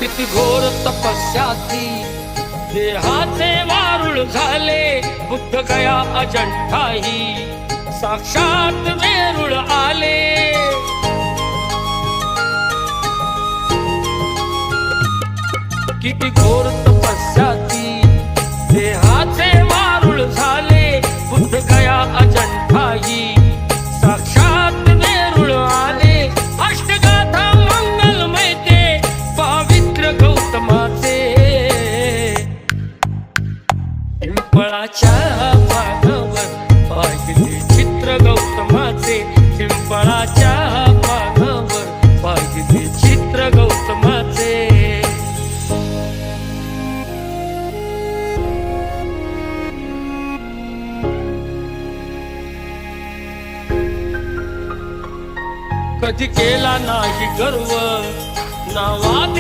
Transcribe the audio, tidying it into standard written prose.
किती घोर तपस्याती देहाचे वारुळ झाले, बुद्ध गया अजंठाही साक्षात वेरूळ आले. किती घोर तपस्याती देहाचे वारुळ झाले, बुद्ध गया अजंठाही साक्षात वेरूळ आले. अष्टगाथा मंगलमय ते पवित्र गौतमाचे, पिंपळाच्या पानावर पाहिजे चित्र गौतमाचे, पिंपळाच्या पानावर पाहिजे चित्र गौतमाचे. कधी केला नाही गर्व नावात